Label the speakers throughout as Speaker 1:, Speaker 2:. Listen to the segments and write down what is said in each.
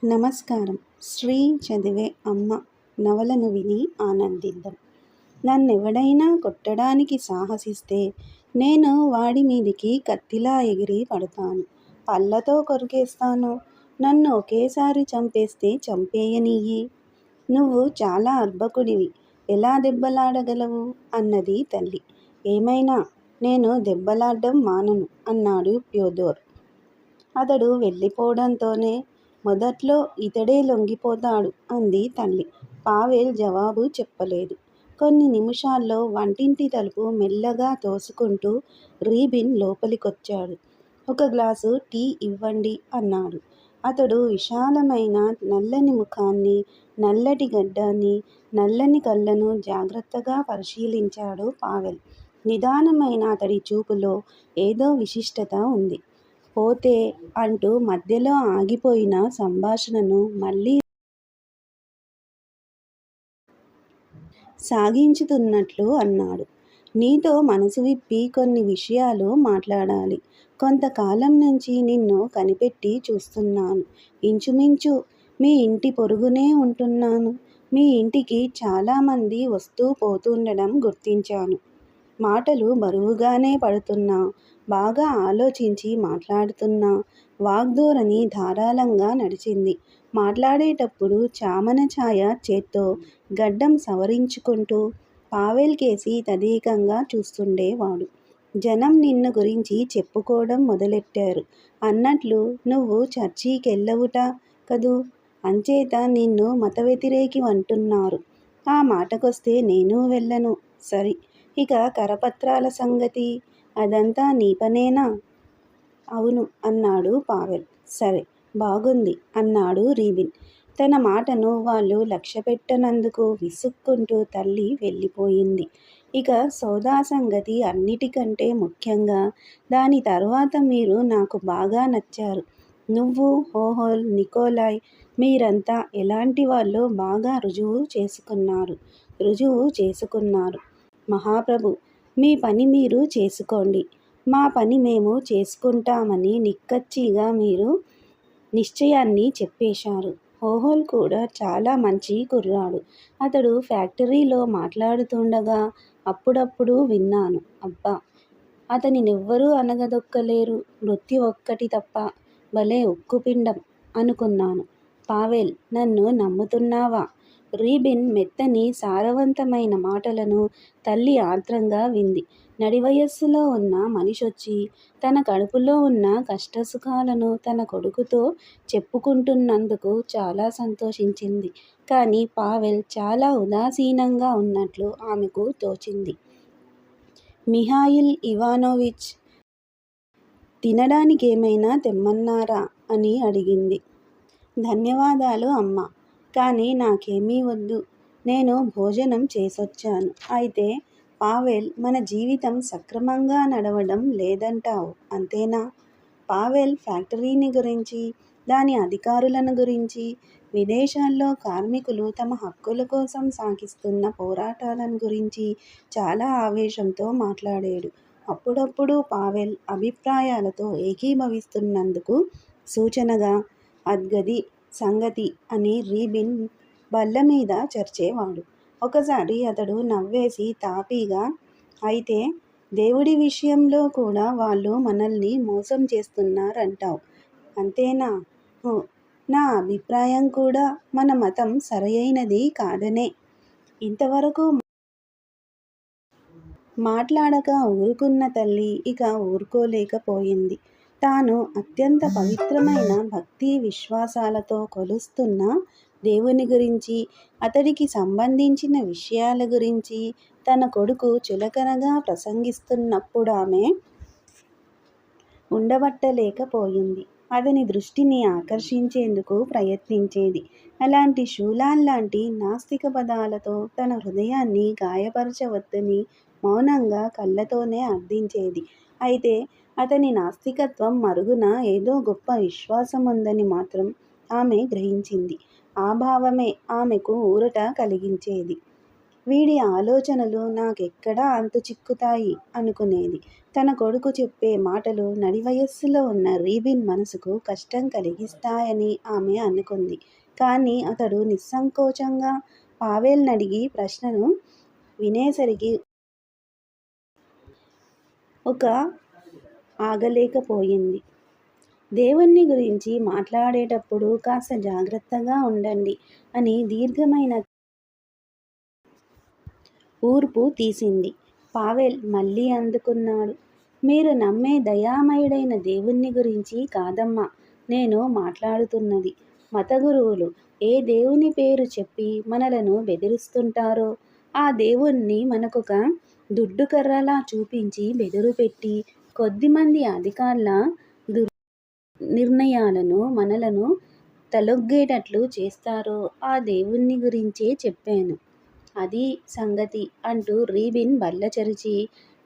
Speaker 1: నమస్కారం. శ్రీ చదివే అమ్మ నవలను విని ఆనందిద్దాం. నన్నెవడైనా కొట్టడానికి సాహసిస్తే నేను వాడి మీదికి కత్తిలా ఎగిరి పడతాను. పళ్ళతో కొరికేస్తాను. నన్ను ఒకేసారి చంపేస్తే చంపేయనియ్యి. నువ్వు చాలా అర్భకుడివి. ఎలా దెబ్బలాడగలవు అన్నది తల్లి. ఏమైనా నేను దెబ్బలాడ్డం మానను అన్నాడు ప్యోదోర్. అతడు వెళ్ళిపోవడంతోనే మొదట్లో ఇతడే లొంగిపోతాడు అంది తల్లి. పావెల్ జవాబు చెప్పలేదు. కొన్ని నిమిషాల్లో వంటింటి తలుపు మెల్లగా తోసుకుంటూ రీబిన్ లోపలికొచ్చాడు. ఒక గ్లాసు టీ ఇవ్వండి అన్నాడు. అతడు విశాలమైన నల్లని ముఖాన్ని, నల్లటి గడ్డాన్ని, నల్లని కళ్ళను జాగ్రత్తగా పరిశీలించాడు పావెల్. నిదానమైన అతడి చూపులో ఏదో విశిష్టత ఉంది. పోతే అంటూ మధ్యలో ఆగిపోయిన సంభాషణను మళ్ళీ సాగించుతున్నట్లు అన్నాడు. నీతో మనసు విప్పి కొన్ని విషయాలు మాట్లాడాలి. కొంతకాలం నుంచి నిన్ను కనిపెట్టి చూస్తున్నాను. ఇంచుమించు మీ ఇంటి పొరుగునే ఉంటున్నాను. మీ ఇంటికి చాలామంది వస్తూ పోతుండడం గుర్తించాను. మాటలు బరువుగానే పడుతున్నా, బాగా ఆలోచించి మాట్లాడుతున్నా. వాగ్ధోరణి ధారాళంగా నడిచింది. మాట్లాడేటప్పుడు చామన ఛాయ చేత్తో గడ్డం సవరించుకుంటూ పావెల్ కేసి తదేకంగా చూస్తుండేవాడు. జనం నిన్ను గురించి చెప్పుకోవడం మొదలెట్టారు. అన్నట్లు నువ్వు చర్చికెళ్ళవుట కదూ. అంచేత నిన్ను మత వ్యతిరేకివంటున్నారు. ఆ మాటకొస్తే నేనూ వెళ్ళను. సరి, ఇక కరపత్రాల సంగతి? అదంతా నీ పనేనా? అవును అన్నాడు పావెల్. సరే, బాగుంది అన్నాడు రీబిన్. తన మాటను వాళ్ళు లక్ష్యపెట్టనందుకు విసుక్కుంటూ తల్లి వెళ్ళిపోయింది. ఇక సోదా సంగతి అన్నిటికంటే ముఖ్యంగా, దాని తర్వాత మీరు నాకు బాగా నచ్చారు. నువ్వు, హోహోల్, నికోలాయ్, మీరంతా ఎలాంటి వాళ్ళో బాగా రుజువు చేసుకున్నారు. మహాప్రభు, మీ పని మీరు చేసుకోండి, మా పని మేము చేసుకుంటామని నిక్కచ్చిగా మీరు నిశ్చయాన్ని చెప్పేశారు. హోహోల్ కూడా చాలా మంచి కుర్రాడు. అతడు ఫ్యాక్టరీలో మాట్లాడుతుండగా అప్పుడప్పుడు విన్నాను. అబ్బా, అతనినెవ్వరూ అనగదొక్కలేరు, మృత్యు ఒక్కటి తప్ప. భలే ఉక్కుపిండం అనుకున్నాను. పావెల్, నన్ను నమ్ముతున్నావా? రీబిన్ మెత్తని సారవంతమైన మాటలను తల్లి ఆత్రంగా వింది. నడివయస్సులో ఉన్న మనిషొచ్చి తన కడుపులో ఉన్న కష్టసుఖాలను తన కొడుకుతో చెప్పుకుంటున్నందుకు చాలా సంతోషించింది. కానీ పావెల్ చాలా ఉదాసీనంగా ఉన్నట్లు ఆమెకు తోచింది. మిహాయిల్ ఇవానోవిచ్, తినడానికేమైనా తెమ్మన్నారా అని అడిగింది. ధన్యవాదాలు అమ్మా, కానీ నాకేమీ వద్దు. నేను భోజనం చేసొచ్చాను. అయితే పావెల్, మన జీవితం సక్రమంగా నడవడం లేదంటావు, అంతేనా? పావెల్ ఫ్యాక్టరీని గురించి, దాని అధికారులను గురించి, విదేశాల్లో కార్మికులు తమ హక్కుల కోసం సాగిస్తున్న పోరాటాలను గురించి చాలా ఆవేశంతో మాట్లాడాడు. అప్పుడప్పుడు పావెల్ అభిప్రాయాలతో ఏకీభవిస్తున్నందుకు సూచనగా అద్గది సంగతి అని రీబిన్ బల్లమీద చర్చేవాడు. ఒకసారి అతడు నవ్వేసి తాపీగా, అయితే దేవుడి విషయంలో కూడా వాళ్ళు మనల్ని మోసం చేస్తున్నారంటావు, అంతేనా? నా అభిప్రాయం కూడా మన మతం సరియైనది కాదనే. ఇంతవరకు మాట్లాడక ఊరుకున్న తల్లి ఇక ఊరుకోలేకపోయింది. తాను అత్యంత పవిత్రమైన భక్తి విశ్వాసాలతో కొలుస్తున్న దేవుని గురించి, అతడికి సంబంధించిన విషయాల గురించి తన కొడుకు చులకనగా ప్రసంగిస్తున్నప్పుడామె ఉండబట్టలేకపోయింది. అతని దృష్టిని ఆకర్షించేందుకు ప్రయత్నించేది. అలాంటి శూలాల్లాంటి నాస్తిక పదాలతో తన హృదయాన్ని గాయపరచవద్దని మౌనంగా కళ్ళతోనే అర్థించేది. అయితే అతని నాస్తికత్వం మరుగున ఏదో గొప్ప విశ్వాసముందని మాత్రం ఆమె గ్రహించింది. ఆ భావమే ఆమెకు ఊరట కలిగించేది. వీడి ఆలోచనలు నాకెక్కడా అంతు చిక్కుతాయి అనుకునేది. తన కొడుకు చెప్పే మాటలు నడి వయస్సులో ఉన్న రీబిన్ మనసుకు కష్టం కలిగిస్తాయని ఆమె అనుకుంది. కానీ అతడు నిస్సంకోచంగా పావెల్నడిగి ప్రశ్నను వినేసరికి ఒక ఆగలేకపోయింది. దేవుణ్ణి గురించి మాట్లాడేటప్పుడు కాస్త జాగ్రత్తగా ఉండండి అని దీర్ఘమైన ఊర్పు తీసింది. పావెల్ మళ్ళీ అందుకున్నాడు. మీరు నమ్మే దయామయుడైన దేవుణ్ణి గురించి కాదమ్మా నేను మాట్లాడుతున్నది. మతగురువులు ఏ దేవుని పేరు చెప్పి మనలను బెదిరిస్తుంటారో ఆ దేవుణ్ణి మనకొక దుడ్డుకర్రలా చూపించి బెదురుపెట్టి కొద్దిమంది అధికార్ల నిర్ణయాలను మనలను తలొగ్గేటట్లు చేస్తారో ఆ దేవుణ్ణి గురించే చెప్పాను. అది సంగతి అంటూ రీబిన్ బల్లచరిచి,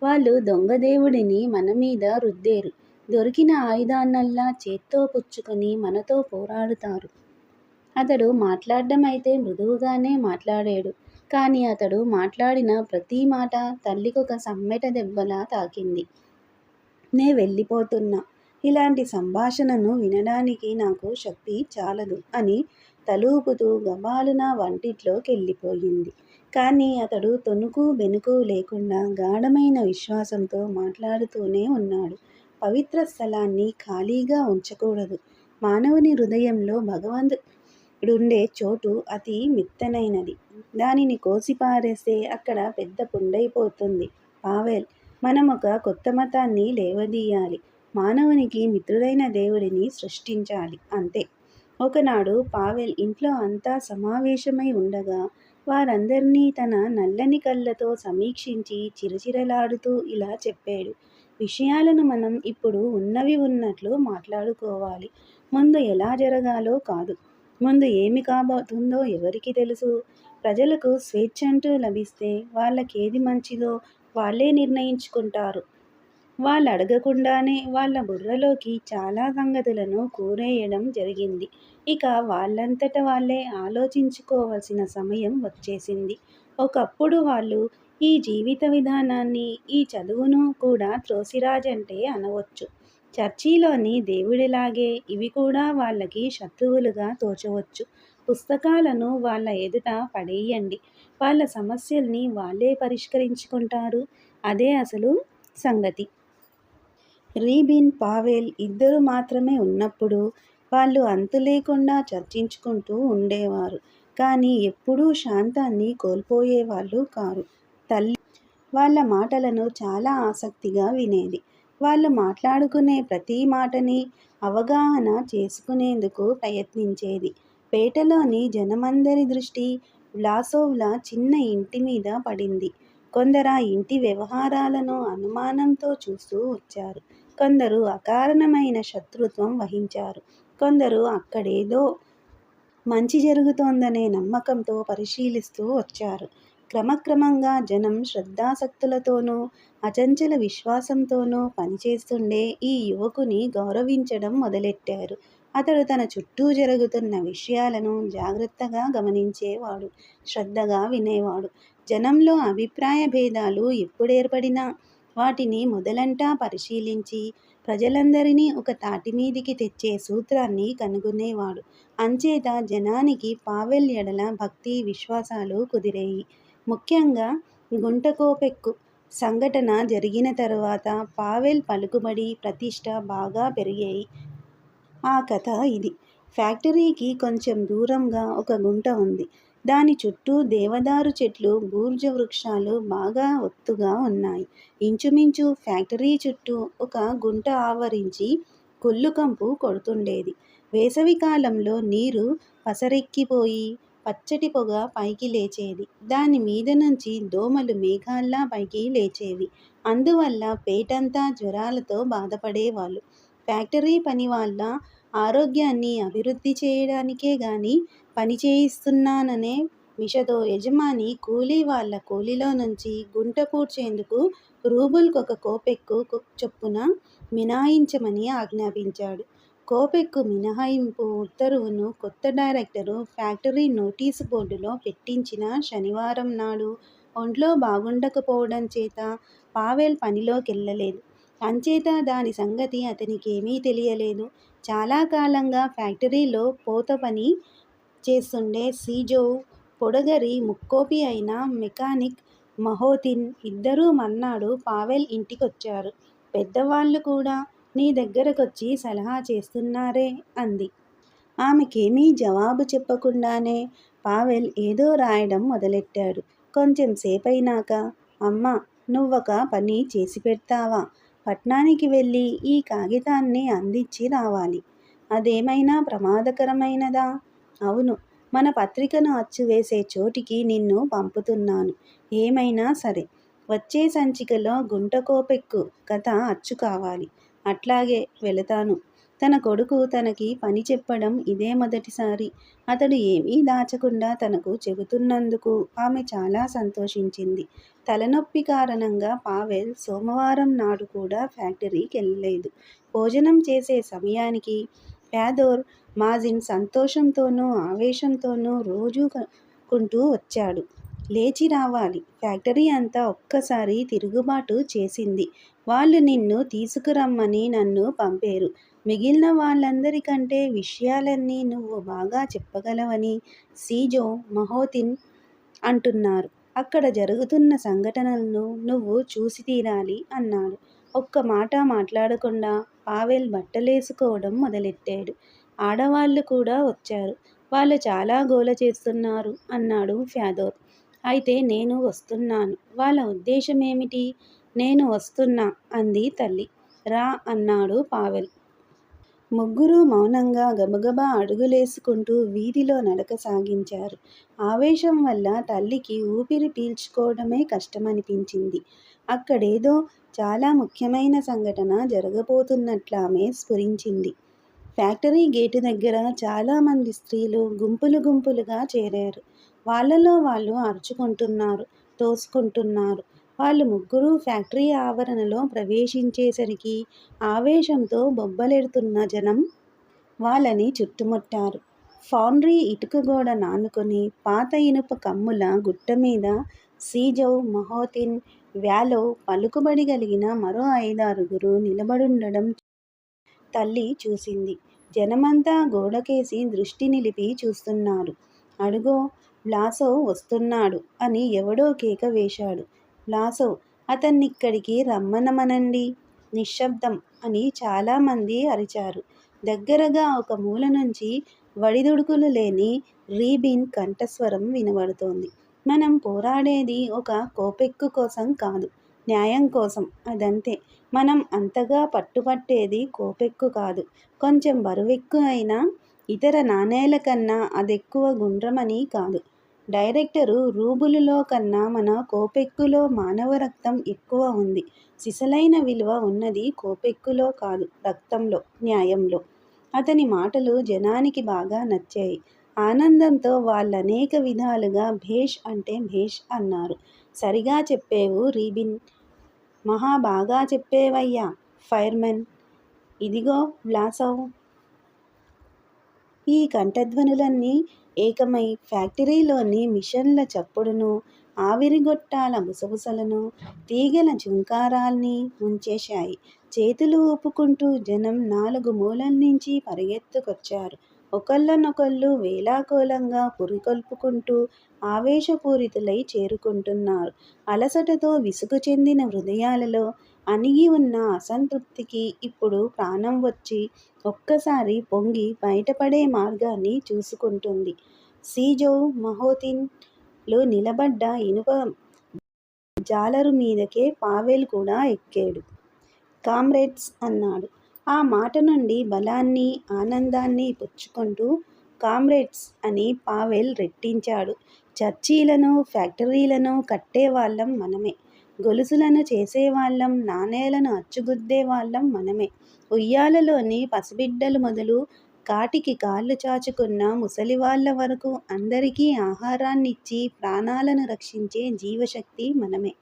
Speaker 1: వాళ్ళు దొంగదేవుడిని మనమీద రుద్దేరు. దొరికిన ఆయుధాన్నల్లా చేత్తో పుచ్చుకొని మనతో పోరాడుతారు. అతడు మాట్లాడ్డమైతే మృదువుగానే మాట్లాడాడు. కాని అతడు మాట్లాడిన ప్రతి మాట తల్లికొక సమ్మెట దెబ్బలా తాకింది. నే వెళ్ళిపోతున్నా. ఇలాంటి సంభాషణను వినడానికి నాకు శక్తి చాలదు అని తలూపుతూ గబాలున వంటిట్లో కెళ్ళిపోయింది. కానీ అతడు తొణుకు బెనుకు లేకుండా గాఢమైన విశ్వాసంతో మాట్లాడుతూనే ఉన్నాడు. పవిత్ర స్థలాన్ని ఖాళీగా ఉంచకూడదు. మానవుని హృదయంలో భగవంతుడుండే చోటు అతి మిత్తనైనది. దానిని కోసిపారేస్తే అక్కడ పెద్ద పుండైపోతుంది. పావెల్, మనమొక కొత్త మతాన్ని లేవదీయాలి. మానవునికి మిత్రుడైన దేవుడిని సృష్టించాలి. అంతే. ఒకనాడు పావెల్ ఇంట్లో అంతా సమావేశమై ఉండగా వారందర్నీ తన నల్లని కళ్ళతో సమీక్షించి చిరచిరలాడుతూ ఇలా చెప్పాడు. విషయాలను మనం ఇప్పుడు ఉన్నవి ఉన్నట్లు మాట్లాడుకోవాలి. ముందు ఎలా జరగాలో కాదు. ముందు ఏమి కాబోతుందో ఎవరికి తెలుసు? ప్రజలకు స్వేచ్ఛంటూ లభిస్తే వాళ్ళకేది మంచిదో వాళ్ళే నిర్ణయించుకుంటారు. వాళ్ళడగకుండానే వాళ్ళ బుర్రలోకి చాలా సంగతులను కూరేయడం జరిగింది. ఇక వాళ్ళంతట వాళ్ళే ఆలోచించుకోవలసిన సమయం వచ్చేసింది. ఒకప్పుడు వాళ్ళు ఈ జీవిత విధానాన్ని, ఈ చదువును కూడా త్రోసిరాజంటే అనవచ్చు. చర్చిలోని దేవుడిలాగే ఇవి కూడా వాళ్ళకి శత్రువులుగా తోచవచ్చు. పుస్తకాలను వాళ్ళ ఎదుట పడేయండి. వాళ్ళ సమస్యల్ని వాళ్ళే పరిష్కరించుకుంటారు. అదే అసలు సంగతి. రీబిన్, పావెల్ ఇద్దరు మాత్రమే ఉన్నప్పుడు వాళ్ళు అంతులేకుండా చర్చించుకుంటూ ఉండేవారు. కానీ ఎప్పుడూ శాంతాన్ని కోల్పోయేవాళ్ళు కారు. తల్లి వాళ్ళ మాటలను చాలా ఆసక్తిగా వినేది. వాళ్ళు మాట్లాడుకునే ప్రతి మాటని అవగాహన చేసుకునేందుకు ప్రయత్నించేది. పేటలోని జనమందరి దృష్టి వ్లాసోవ్ల చిన్న ఇంటి మీద పడింది. కొందరా ఇంటి వ్యవహారాలను అనుమానంతో చూస్తూ వచ్చారు. కొందరు అకారణమైన శత్రుత్వం వహించారు. కొందరు అక్కడేదో మంచి జరుగుతోందనే నమ్మకంతో పరిశీలిస్తూ వచ్చారు. క్రమక్రమంగా జనం శ్రద్ధాసక్తులతోనూ అచంచల విశ్వాసంతోనూ పనిచేస్తుండే ఈ యువకుని గౌరవించడం మొదలెట్టారు. అతడు తన చుట్టూ జరుగుతున్న విషయాలను జాగ్రత్తగా గమనించేవాడు. శ్రద్ధగా వినేవాడు. జనంలో అభిప్రాయ భేదాలు ఎప్పుడేర్పడినా వాటిని మొదలంటా పరిశీలించి ప్రజలందరినీ ఒక తాటిమీదికి తెచ్చే సూత్రాన్ని కనుగొనేవాడు. అంచేత జనానికి పావెల్ ఎడల భక్తి విశ్వాసాలు కుదిరేయి. ముఖ్యంగా గుంటకోపెక్కు సంఘటన జరిగిన తరువాత పావెల్ పలుకుబడి, ప్రతిష్ఠ బాగా పెరిగాయి. ఆ కథ ఇది. ఫ్యాక్టరీకి కొంచెం దూరంగా ఒక గుంట ఉంది. దాని చుట్టూ దేవదారు చెట్లు, బూర్జ వృక్షాలు బాగా ఒత్తుగా ఉన్నాయి. ఇంచుమించు ఫ్యాక్టరీ చుట్టూ ఒక గుంట ఆవరించి కుళ్ళుకంపు కొడుతుండేది. వేసవికాలంలో నీరు పసరెక్కిపోయి పచ్చటి పొగ పైకి లేచేది. దాని మీద నుంచి దోమలు మేఘాల్లా పైకి లేచేవి. అందువల్ల పేటంతా జ్వరాలతో బాధపడేవాళ్ళు. ఫ్యాక్టరీ పని వాళ్ళ ఆరోగ్యాన్ని అభివృద్ధి చేయడానికే గాని పని చేయిస్తున్నాననే మిషతో యజమాని కూలీ వాళ్ళ కూలీలో నుంచి గుంట పూడ్చేందుకు రూబుల్కొక కోపెక్కు చొప్పున మినాయించమని ఆజ్ఞాపించాడు. కోపెక్కు మినహాయింపు ఉత్తర్వును కొత్త డైరెక్టరు ఫ్యాక్టరీ నోటీసు బోర్డులో పెట్టించిన శనివారం నాడు ఒంట్లో బాగుండకపోవడం చేత పావెల్ పనిలోకెళ్ళలేదు. అంచేత దాని సంగతి అతనికేమీ తెలియలేదు. చాలా కాలంగా ఫ్యాక్టరీలో పోత పని చేస్తుండే సీజోవ్, పొడగరి ముక్కోపి అయిన మెకానిక్ మహోతిన్ ఇద్దరూ మర్నాడు పావెల్ ఇంటికొచ్చారు. పెద్దవాళ్ళు కూడా నీ దగ్గరకొచ్చి సలహా చేస్తున్నారే అంది. ఆమెకేమీ జవాబు చెప్పకుండానే పావెల్ ఏదో రాయడం మొదలెట్టాడు. కొంచెం సేపయినాక, అమ్మా, నువ్వొక పని చేసిపెడ్తావా? పట్నానికి వెళ్ళి ఈ కాగితాన్ని అందించి రావాలి. అదేమైనా ప్రమాదకరమైనదా? అవును. మన పత్రికను అచ్చువేసే చోటికి నిన్ను పంపుతున్నాను. ఏమైనా సరే, వచ్చే సంచికలో గుంట కోపెక్కు కథ అచ్చు కావాలి. అట్లాగే వెళతాను. తన కొడుకు తనకి పని చెప్పడం ఇదే మొదటిసారి. అతడు ఏమీ దాచకుండా తనకు చెబుతున్నందుకు ఆమె చాలా సంతోషించింది. తలనొప్పి కారణంగా పావెల్ సోమవారం నాడు కూడా ఫ్యాక్టరీకెళ్ళలేదు. భోజనం చేసే సమయానికి ఫ్యాదోర్ మాజిన్ సంతోషంతోనూ ఆవేశంతోనూ రోజుకుంటూ వచ్చాడు. లేచి రావాలి. ఫ్యాక్టరీ అంతా ఒక్కసారి తిరుగుబాటు చేసింది. వాళ్ళు నిన్ను తీసుకురమ్మని నన్ను పంపేరు. మిగిలిన వాళ్ళందరికంటే విషయాలన్నీ నువ్వు బాగా చెప్పగలవని సీజో, మహోతిన్ అంటున్నారు. అక్కడ జరుగుతున్న సంఘటనలను నువ్వు చూసి తీరాలి అన్నాడు. ఒక్క మాట మాట్లాడకుండా పావెల్ బట్టలేసుకోవడం మొదలెట్టాడు. ఆడవాళ్ళు కూడా వచ్చారు. వాళ్ళు చాలా గోల చేస్తున్నారు అన్నాడు ఫ్యాదోర్. అయితే నేను వస్తున్నాను. వాళ్ళ ఉద్దేశమేమిటి? నేను వస్తున్నా అంది తల్లి. రా అన్నాడు పావెల్. ముగ్గురూ మౌనంగా గబగబా అడుగులేసుకుంటూ వీధిలో నడక సాగించారు. ఆవేశం వల్ల తల్లికి ఊపిరి పీల్చుకోవడమే కష్టమనిపించింది. అక్కడేదో చాలా ముఖ్యమైన సంఘటన జరగబోతున్నట్లామె స్ఫురించింది. ఫ్యాక్టరీ గేటు దగ్గర చాలామంది స్త్రీలు గుంపులు గుంపులుగా చేరారు. వాళ్ళలో వాళ్ళు అరుచుకుంటున్నారు, తోసుకుంటున్నారు. వాళ్ళు ముగ్గురూ ఫ్యాక్టరీ ఆవరణలో ప్రవేశించేసరికి ఆవేశంతో బొబ్బలెడుతున్న జనం వాళ్ళని చుట్టుముట్టారు. ఫౌండ్రీ ఇటుక గోడ నానుకొని పాత ఇనుప కమ్ముల గుట్టమీద సీజోవ్, మహోతిన్, వ్యాలో పలుకుబడి కలిగిన మరో 5-6 నిలబడుండడం తల్లి చూసింది. జనమంతా గోడకేసి దృష్టి నిలిపి చూస్తున్నారు. అడుగో, వ్లాసోవ్ వస్తున్నాడు అని ఎవడో కేక వేశాడు. వ్లాసోవ్, అతన్నిక్కడికి రమ్మనమనండి. నిశ్శబ్దం అని చాలామంది అరిచారు. దగ్గరగా ఒక మూల నుంచి వడిదుడుకులు లేని రీబిన్ కంఠస్వరం వినబడుతోంది. మనం పోరాడేది ఒక కోపెక్కు కోసం కాదు, న్యాయం కోసం. అదంతే. మనం అంతగా పట్టుపట్టేది కోపెక్కు కాదు. కొంచెం బరువెక్కు అయినా ఇతర నాణేల కన్నా అదెక్కువ గుండ్రమని కాదు. డైరెక్టరు రూబులులో కన్నా మన కోపెక్కులో మానవ రక్తం ఎక్కువ ఉంది. సిసలైన విలువ ఉన్నది కోపెక్కులో కాదు, రక్తంలో, న్యాయంలో. అతని మాటలు జనానికి బాగా నచ్చాయి. ఆనందంతో వాళ్ళనేక విధాలుగా భేష్ అంటే భేష్ అన్నారు. సరిగా చెప్పేవు రీబిన్. మహా బాగా చెప్పేవయ్యా ఫైర్మన్. ఇదిగో వ్లాసోవ్. ఈ కంఠధ్వనులన్నీ ఏకమై ఫ్యాక్టరీలోని మిషన్ల చప్పుడును, ఆవిరిగొట్టాల బుసబుసలను, తీగెల ఝుంకారాల్ని ముంచేశాయి. చేతులు ఊపుకుంటూ జనం 4 మూలల్నించి పరిగెత్తుకొచ్చారు. ఒకళ్ళనొకళ్ళు వేళాకోళంగా పురికొల్పుకుంటూ ఆవేశపూరితులై చేరుకుంటున్నారు. అలసటతో విసుగు చెందిన హృదయాలలో అణిగి ఉన్న అసంతృప్తికి ఇప్పుడు ప్రాణం వచ్చి ఒక్కసారి పొంగి బయటపడే మార్గాన్ని చూసుకుంటుంది. సీజోవ్, మహోతిన్ లు నిలబడ్డ ఇనుప జాలరు మీదకే పావెల్ కూడా ఎక్కాడు. కామ్రేడ్స్ అన్నాడు. ఆ మాట నుండి బలాన్ని, ఆనందాన్ని పుచ్చుకుంటూ కామ్రేడ్స్ అని పావెల్ రెట్టించాడు. చర్చీలను, ఫ్యాక్టరీలను కట్టేవాళ్ళం మనమే. గొలుసులను చేసేవాళ్ళం, నాణేలను అచ్చుగుద్దేవాళ్ళం మనమే. ఉయ్యాలలోని పసిబిడ్డలు మొదలు కాటికి కాళ్ళు చాచుకున్న ముసలివాళ్ళ వరకు అందరికీ ఆహారాన్నిచ్చి ప్రాణాలను రక్షించే జీవశక్తి మనమే.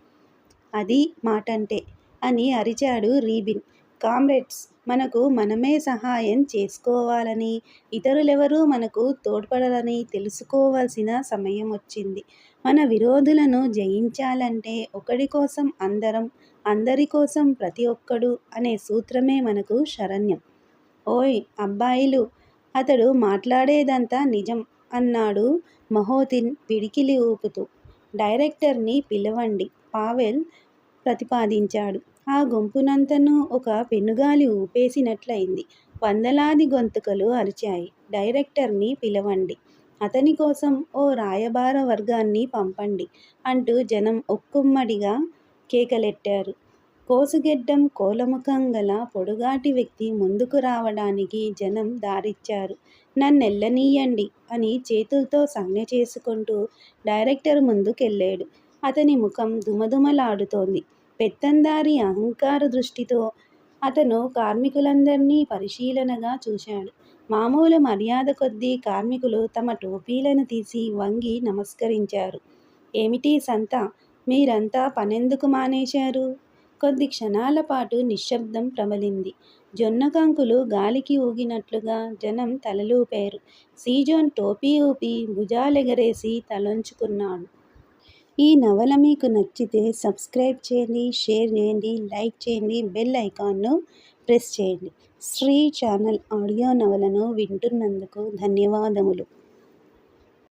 Speaker 1: అది మాటంటే అని అరిచాడు రీబిన్. కామ్రేడ్స్ మనకు మనమే సహాయం చేసుకోవాలని, ఇతరులెవరూ మనకు తోడ్పడరని తెలుసుకోవాల్సిన సమయం వచ్చింది. మన విరోధులను జయించాలంటే ఒకడి కోసం అందరం, అందరి కోసం ప్రతి ఒక్కడు అనే సూత్రమే మనకు శరణ్యం. ఓయ్ అబ్బాయిలు, అతడు మాట్లాడేదంతా నిజం అన్నాడు మహోతిన్ పిడికిలి ఊపుతూ. డైరెక్టర్ని పిలవండి, పావెల్ ప్రతిపాదించాడు. ఆ గుంపునంతను ఒక పెనుగాలి ఊపేసినట్లయింది. వందలాది గొంతుకలు అరిచాయి. డైరెక్టర్ని పిలవండి, అతని కోసం ఓ రాయబార వర్గాన్ని పంపండి అంటూ జనం ఒక్కుమ్మడిగా కేకలెట్టారు. కోసుగెడ్డం కోలముఖం గల పొడుగాటి వ్యక్తి ముందుకు రావడానికి జనం దారిచ్చారు. నన్నెళ్ళనీయండి అని చేతుల్తో సంజ్ఞ చేసుకుంటూ డైరెక్టర్ ముందుకెళ్ళాడు. అతని ముఖం దుమదుమలాడుతోంది. పెత్తందారి అహంకార దృష్టితో అతను కార్మికులందర్నీ పరిశీలనగా చూశాడు. మామూలు మర్యాద కొద్దీ కార్మికులు తమ టోపీలను తీసి వంగి నమస్కరించారు. ఏమిటి సంత, మీరంతా పనెందుకు మానేశారు? కొద్ది క్షణాల పాటు నిశ్శబ్దం ప్రబలింది. జొన్న కంకులు గాలికి ఊగినట్లుగా జనం తలలూపారు. సీజోన్ టోపీ ఊపి భుజాలెగరేసి తలొంచుకున్నాడు. ఈ నవల మీకు నచ్చితే సబ్స్క్రైబ్ చేయండి, షేర్ చేయండి, లైక్ చేయండి, బెల్ ఐకాన్ను ప్రెస్ చేయండి. శ్రీ ఛానల్ ఆడియో నవలను వింటున్నందుకు ధన్యవాదములు.